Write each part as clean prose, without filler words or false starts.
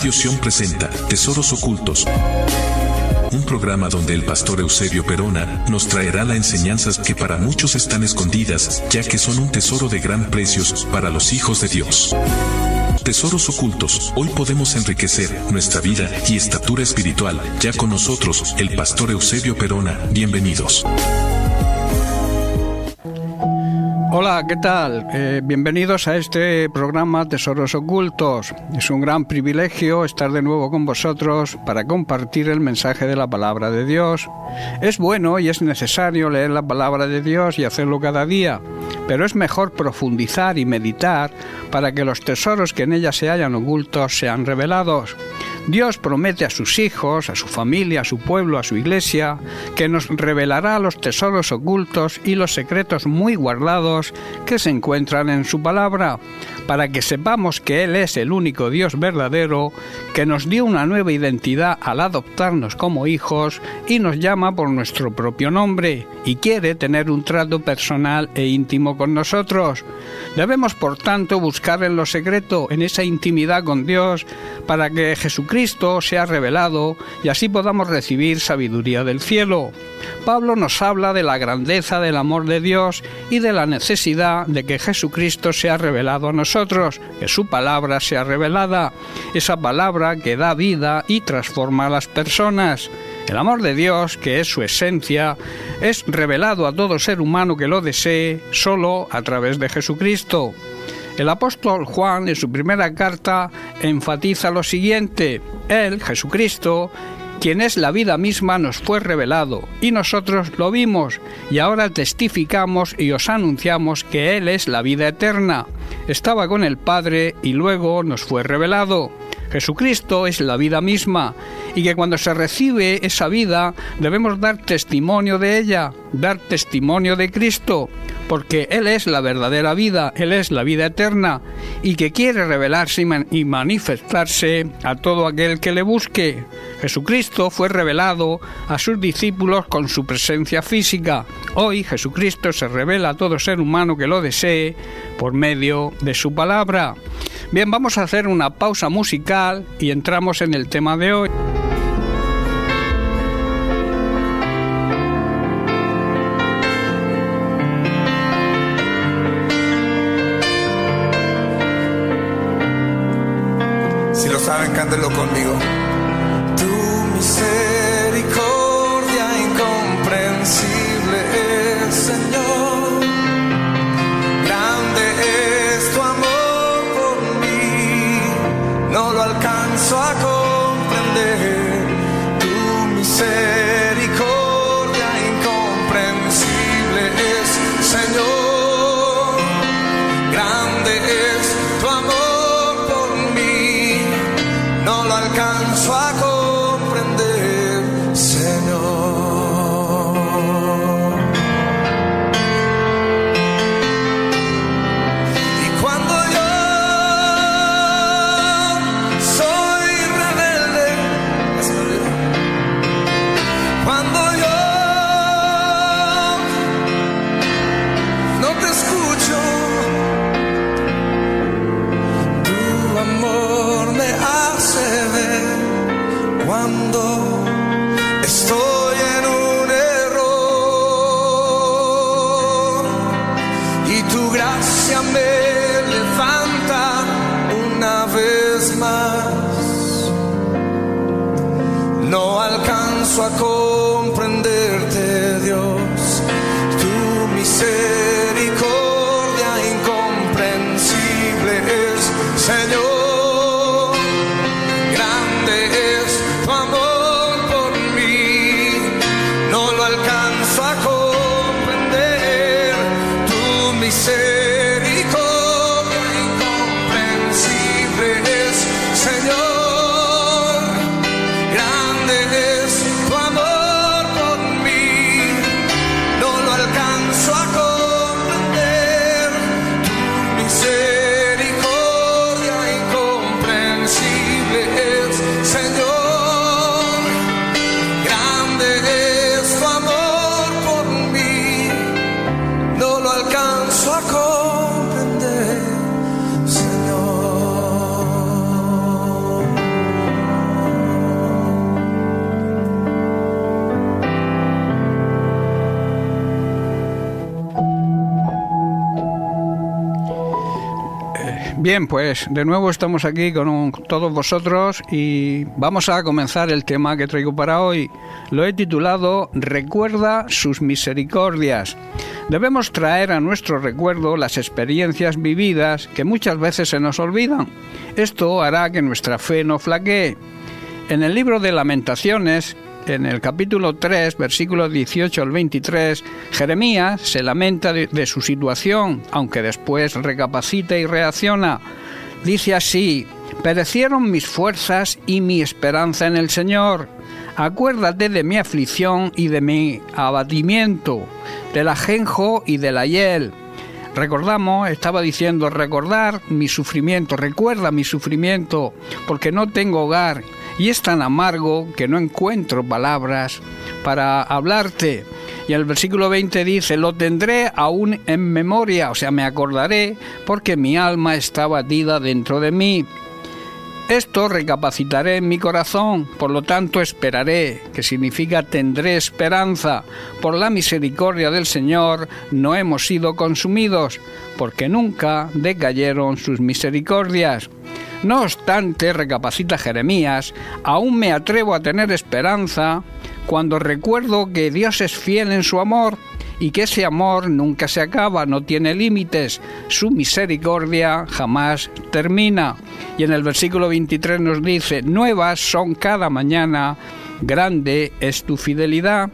Radio Sion presenta Tesoros Ocultos, un programa donde el pastor Eusebio Perona nos traerá las enseñanzas que para muchos están escondidas, ya que son un tesoro de gran precio para los hijos de Dios. Tesoros Ocultos, hoy podemos enriquecer nuestra vida y estatura espiritual. Ya con nosotros, el pastor Eusebio Perona. Bienvenidos. Hola, ¿qué tal? Bienvenidos a este programa Tesoros Ocultos. Es un gran privilegio estar de nuevo con vosotros para compartir el mensaje de la palabra de Dios. Es bueno y es necesario leer la palabra de Dios y hacerlo cada día, pero es mejor profundizar y meditar para que los tesoros que en ella se hallan ocultos sean revelados. Dios promete a sus hijos, a su familia, a su pueblo, a su iglesia, que nos revelará los tesoros ocultos y los secretos muy guardados que se encuentran en su palabra, para que sepamos que Él es el único Dios verdadero, que nos dio una nueva identidad al adoptarnos como hijos y nos llama por nuestro propio nombre y quiere tener un trato personal e íntimo con nosotros. Debemos, por tanto, buscar en lo secreto, en esa intimidad con Dios, para que Jesucristo sea revelado y así podamos recibir sabiduría del cielo. Pablo nos habla de la grandeza del amor de Dios y de la necesidad de que Jesucristo sea revelado a nosotros, que su palabra sea revelada, esa palabra que da vida y transforma a las personas. El amor de Dios, que es su esencia, es revelado a todo ser humano que lo desee solo a través de Jesucristo. El apóstol Juan, en su primera carta, enfatiza lo siguiente: Él, Jesucristo, quien es la vida misma, nos fue revelado, y nosotros lo vimos, y ahora testificamos y os anunciamos que Él es la vida eterna. Estaba con el Padre y luego nos fue revelado. Jesucristo es la vida misma, y que cuando se recibe esa vida debemos dar testimonio de ella, dar testimonio de Cristo, porque Él es la verdadera vida, Él es la vida eterna, y que quiere revelarse y manifestarse a todo aquel que le busque. Jesucristo fue revelado a sus discípulos con su presencia física. Hoy Jesucristo se revela a todo ser humano que lo desee por medio de su palabra. Bien, vamos a hacer una pausa musical y entramos en el tema de hoy. Si lo saben, cántenlo conmigo. Tu misericordia incomprensible es, Señor. Grande es tu amor por mí, no lo alcanzo a comprender. Tu misericordia incomprensible es, Señor. Grande es tu amor por mí, no lo alcanzo a comprender, Señor. Y cuando yo soy rebelde, cuando yo no te escucho, tu amor me hace ver cuando estoy en un error, y tu gracia me levanta una vez más. No alcanzo a comprenderte, Dios, tu misericordia incomprensible es, Señor. Bien, pues de nuevo estamos aquí con todos vosotros y vamos a comenzar el tema que traigo para hoy. Lo he titulado Recuerda sus misericordias. Debemos traer a nuestro recuerdo las experiencias vividas que muchas veces se nos olvidan. Esto hará que nuestra fe no flaquee. En el libro de Lamentaciones, en el capítulo 3, versículos 18 al 23, Jeremías se lamenta de su situación, aunque después recapacita y reacciona. Dice así: perecieron mis fuerzas y mi esperanza en el Señor. Acuérdate de mi aflicción y de mi abatimiento, del ajenjo y del hiel. Estaba diciendo, recordar mi sufrimiento, recuerda mi sufrimiento, porque no tengo hogar. Y es tan amargo que no encuentro palabras para hablarte. Y el versículo 20 dice, lo tendré aún en memoria, o sea, me acordaré, porque mi alma está batida dentro de mí. Esto recapacitaré en mi corazón, por lo tanto esperaré, que significa tendré esperanza. Por la misericordia del Señor no hemos sido consumidos, porque nunca decayeron sus misericordias. No obstante, recapacita Jeremías, aún me atrevo a tener esperanza cuando recuerdo que Dios es fiel en su amor y que ese amor nunca se acaba, no tiene límites, su misericordia jamás termina. Y en el versículo 23 nos dice, nuevas son cada mañana, grande es tu fidelidad.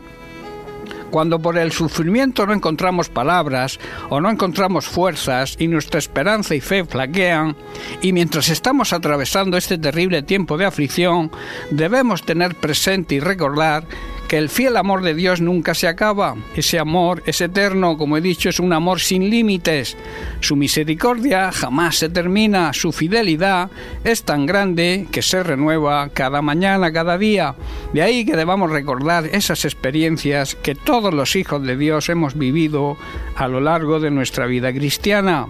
Cuando por el sufrimiento no encontramos palabras o no encontramos fuerzas y nuestra esperanza y fe flaquean, y mientras estamos atravesando este terrible tiempo de aflicción, debemos tener presente y recordar que el fiel amor de Dios nunca se acaba. Ese amor es eterno, como he dicho, es un amor sin límites. Su misericordia jamás se termina, su fidelidad es tan grande que se renueva cada mañana, cada día. De ahí que debamos recordar esas experiencias que todos los hijos de Dios hemos vivido a lo largo de nuestra vida cristiana.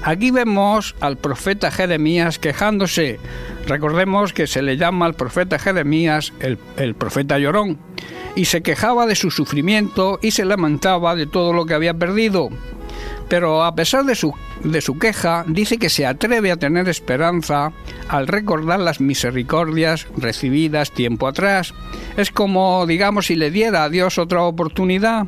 Aquí vemos al profeta Jeremías quejándose. Recordemos que se le llama al profeta Jeremías el profeta llorón, y se quejaba de su sufrimiento y se lamentaba de todo lo que había perdido. Pero a pesar de su queja, dice que se atreve a tener esperanza al recordar las misericordias recibidas tiempo atrás. Es como, digamos, si le diera a Dios otra oportunidad.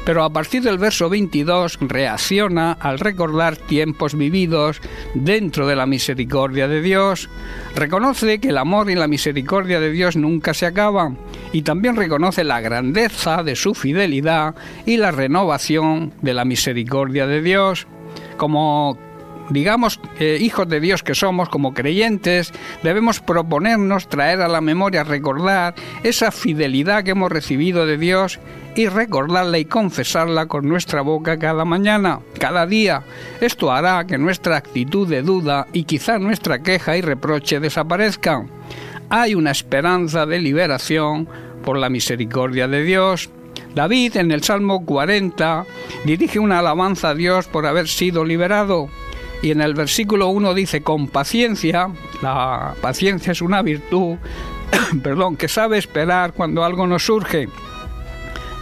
Pero a partir del verso 22 reacciona al recordar tiempos vividos dentro de la misericordia de Dios. Reconoce que el amor y la misericordia de Dios nunca se acaban y también reconoce la grandeza de su fidelidad y la renovación de la misericordia de Dios. Como digamos, hijos de Dios que somos, como creyentes, debemos proponernos traer a la memoria, recordar esa fidelidad que hemos recibido de Dios y recordarla y confesarla con nuestra boca cada mañana, cada día. Esto hará que nuestra actitud de duda y quizá nuestra queja y reproche desaparezcan. Hay una esperanza de liberación por la misericordia de Dios. David, en el Salmo 40, dirige una alabanza a Dios por haber sido liberado. Y en el versículo 1 dice, con paciencia, la paciencia es una virtud, que sabe esperar cuando algo nos surge.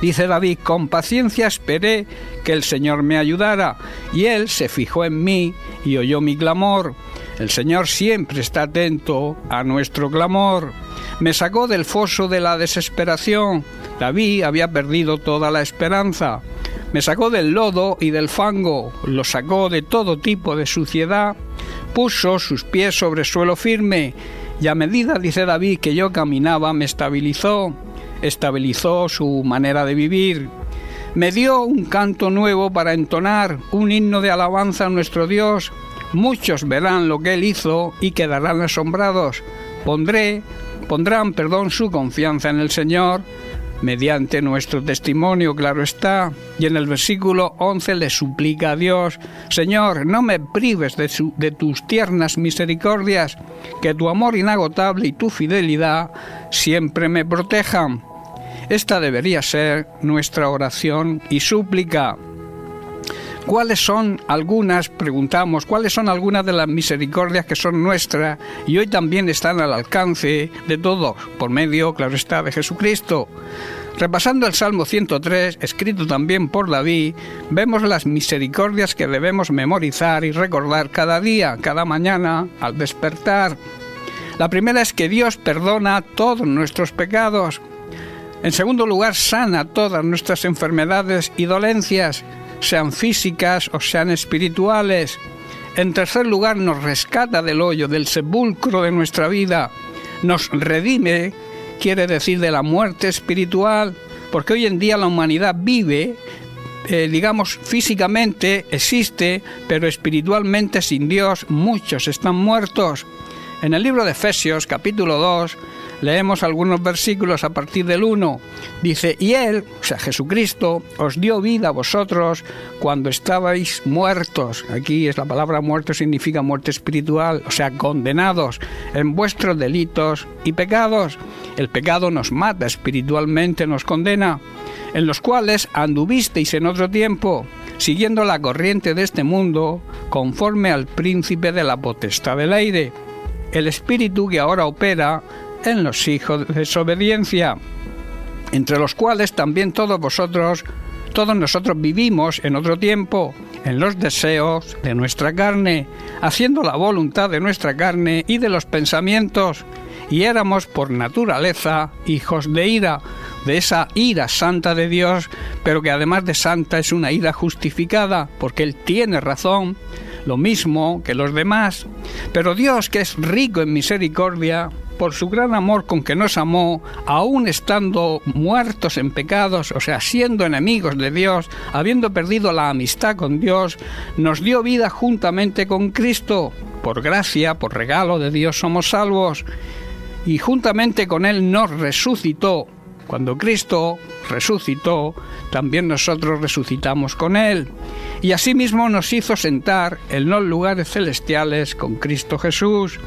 Dice David, con paciencia esperé que el Señor me ayudara, y Él se fijó en mí y oyó mi clamor. El Señor siempre está atento a nuestro clamor. Me sacó del foso de la desesperación. David había perdido toda la esperanza. Me sacó del lodo y del fango, lo sacó de todo tipo de suciedad, puso sus pies sobre suelo firme, y a medida, dice David, que yo caminaba, me estabilizó su manera de vivir. Me dio un canto nuevo para entonar, un himno de alabanza a nuestro Dios. Muchos verán lo que Él hizo y quedarán asombrados. Pondrán su confianza en el Señor, mediante nuestro testimonio, claro está. Y en el versículo 11 le suplica a Dios, Señor, no me prives de tus tiernas misericordias, que tu amor inagotable y tu fidelidad siempre me protejan. Esta debería ser nuestra oración y súplica. ¿Cuáles son algunas de las misericordias que son nuestras y hoy también están al alcance de todos, por medio, claro está, de Jesucristo? Repasando el Salmo 103, escrito también por David, vemos las misericordias que debemos memorizar y recordar cada día, cada mañana, al despertar. La primera es que Dios perdona todos nuestros pecados. En segundo lugar, sana todas nuestras enfermedades y dolencias, sean físicas o sean espirituales. En tercer lugar, nos rescata del hoyo, del sepulcro de nuestra vida. Nos redime, quiere decir de la muerte espiritual, porque hoy en día la humanidad vive, físicamente existe, pero espiritualmente sin Dios muchos están muertos. En el libro de Efesios, capítulo 2, leemos algunos versículos a partir del 1. Dice, y Él, o sea, Jesucristo, os dio vida a vosotros cuando estabais muertos. Aquí es la palabra muerto, significa muerte espiritual, o sea, condenados en vuestros delitos y pecados. El pecado nos mata espiritualmente, nos condena, en los cuales anduvisteis en otro tiempo, siguiendo la corriente de este mundo, conforme al príncipe de la potestad del aire, el espíritu que ahora opera en los hijos de desobediencia, entre los cuales también todos nosotros vivimos en otro tiempo, en los deseos de nuestra carne, haciendo la voluntad de nuestra carne y de los pensamientos, y éramos por naturaleza hijos de ira, de esa ira santa de Dios, pero que además de santa es una ira justificada, porque Él tiene razón, lo mismo que los demás. Pero Dios, que es rico en misericordia, por su gran amor con que nos amó, aún estando muertos en pecados, o sea, siendo enemigos de Dios, habiendo perdido la amistad con Dios, nos dio vida juntamente con Cristo. Por gracia, por regalo de Dios somos salvos, y juntamente con Él nos resucitó. Cuando Cristo resucitó, también nosotros resucitamos con Él. Y asimismo nos hizo sentar en los lugares celestiales con Cristo Jesús,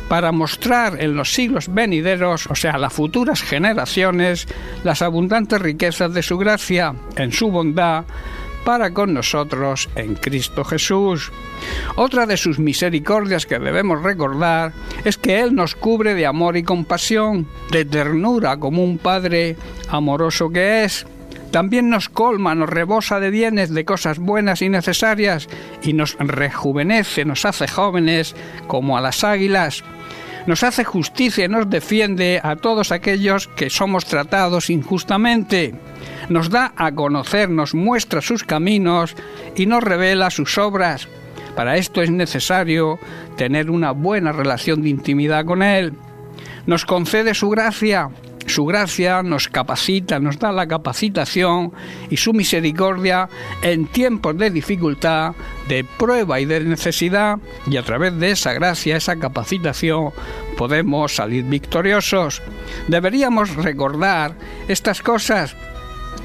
para mostrar en los siglos venideros, o sea, las futuras generaciones, las abundantes riquezas de su gracia, en su bondad, para con nosotros en Cristo Jesús. Otra de sus misericordias que debemos recordar es que Él nos cubre de amor y compasión, de ternura como un Padre amoroso que es. También nos colma, nos rebosa de bienes, de cosas buenas y necesarias, y nos rejuvenece, nos hace jóvenes como a las águilas. Nos hace justicia y nos defiende a todos aquellos que somos tratados injustamente. Nos da a conocer, nos muestra sus caminos y nos revela sus obras. Para esto es necesario tener una buena relación de intimidad con Él. Nos concede su gracia. Su gracia nos capacita, nos da la capacitación, y su misericordia en tiempos de dificultad, de prueba y de necesidad, y a través de esa gracia, esa capacitación, podemos salir victoriosos. Deberíamos recordar estas cosas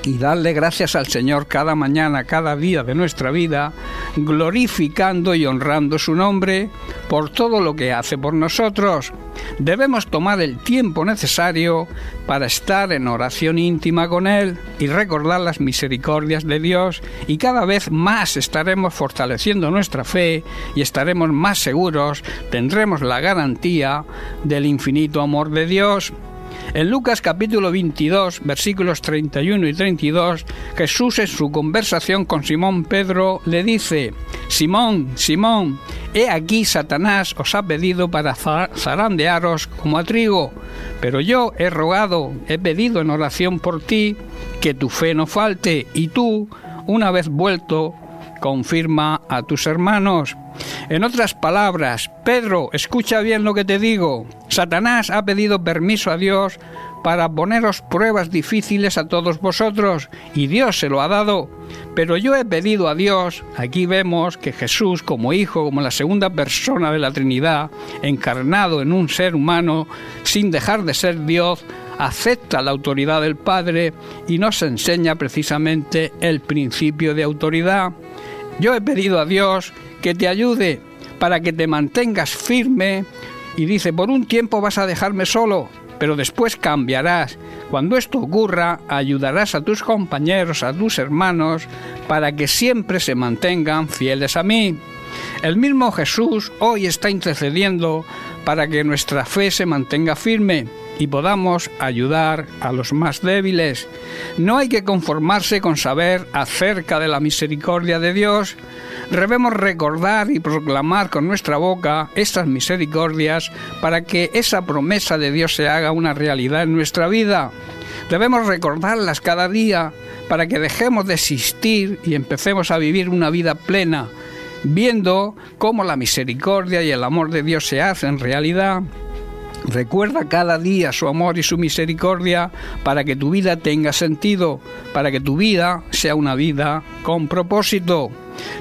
y darle gracias al Señor cada mañana, cada día de nuestra vida, glorificando y honrando su nombre por todo lo que hace por nosotros. Debemos tomar el tiempo necesario para estar en oración íntima con Él y recordar las misericordias de Dios, y cada vez más estaremos fortaleciendo nuestra fe y estaremos más seguros, tendremos la garantía del infinito amor de Dios. En Lucas capítulo 22, versículos 31 y 32, Jesús en su conversación con Simón Pedro le dice: Simón, Simón, he aquí Satanás os ha pedido para zarandearos como a trigo, pero yo he pedido en oración por ti, que tu fe no falte, y tú, una vez vuelto, confirma a tus hermanos. En otras palabras, Pedro, escucha bien lo que te digo. Satanás ha pedido permiso a Dios para poneros pruebas difíciles a todos vosotros, y Dios se lo ha dado. Pero yo he pedido a Dios. Aquí vemos que Jesús, como Hijo, como la segunda persona de la Trinidad, encarnado en un ser humano, sin dejar de ser Dios, acepta la autoridad del Padre y nos enseña precisamente el principio de autoridad. Yo he pedido a Dios que te ayude para que te mantengas firme, y dice: por un tiempo vas a dejarme solo, pero después cambiarás. Cuando esto ocurra, ayudarás a tus compañeros, a tus hermanos, para que siempre se mantengan fieles a mí. El mismo Jesús hoy está intercediendo para que nuestra fe se mantenga firme, y podamos ayudar a los más débiles. No hay que conformarse con saber acerca de la misericordia de Dios. Debemos recordar y proclamar con nuestra boca estas misericordias para que esa promesa de Dios se haga una realidad en nuestra vida. Debemos recordarlas cada día para que dejemos de existir y empecemos a vivir una vida plena, viendo cómo la misericordia y el amor de Dios se hacen realidad. Recuerda cada día su amor y su misericordia para que tu vida tenga sentido, para que tu vida sea una vida con propósito.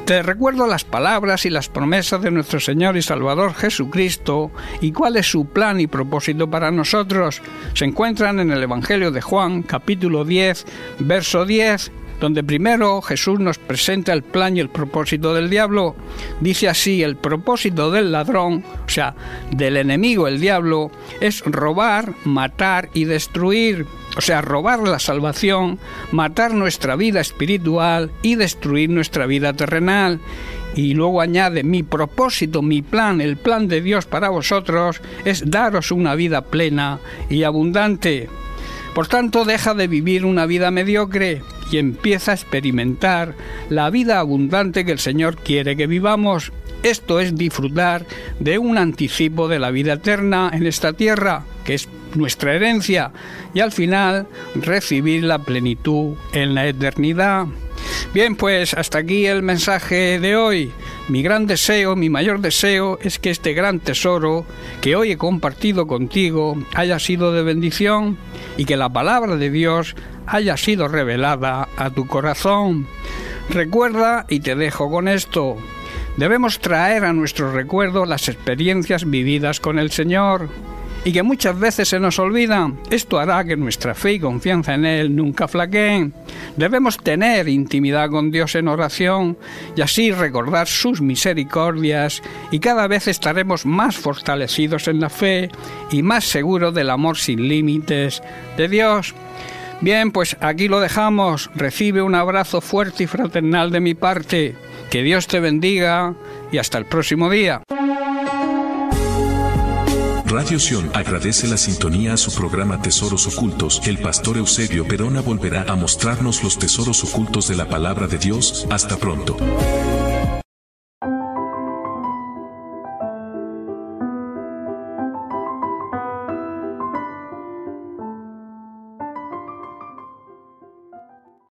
Te recuerdo las palabras y las promesas de nuestro Señor y Salvador Jesucristo y cuál es su plan y propósito para nosotros. Se encuentran en el Evangelio de Juan, capítulo 10, verso 10, donde primero Jesús nos presenta el plan y el propósito del diablo. Dice así: el propósito del ladrón, o sea, del enemigo, el diablo, es robar, matar y destruir. O sea, robar la salvación, matar nuestra vida espiritual y destruir nuestra vida terrenal. Y luego añade: mi propósito, mi plan, el plan de Dios para vosotros es daros una vida plena y abundante. Por tanto, deja de vivir una vida mediocre y empieza a experimentar la vida abundante que el Señor quiere que vivamos. Esto es disfrutar de un anticipo de la vida eterna en esta tierra, que es nuestra herencia, y al final recibir la plenitud en la eternidad. Bien, pues hasta aquí el mensaje de hoy. Mi gran deseo, mi mayor deseo es que este gran tesoro que hoy he compartido contigo haya sido de bendición y que la palabra de Dios haya sido revelada a tu corazón. Recuerda, y te dejo con esto, debemos traer a nuestro recuerdo las experiencias vividas con el Señor y que muchas veces se nos olvidan. Esto hará que nuestra fe y confianza en Él nunca flaqueen. Debemos tener intimidad con Dios en oración y así recordar sus misericordias, y cada vez estaremos más fortalecidos en la fe y más seguros del amor sin límites de Dios. Bien, pues aquí lo dejamos. Recibe un abrazo fuerte y fraternal de mi parte. Que Dios te bendiga y hasta el próximo día. Radio Sion agradece la sintonía a su programa Tesoros Ocultos. El pastor Eusebio Perona volverá a mostrarnos los tesoros ocultos de la palabra de Dios. Hasta pronto.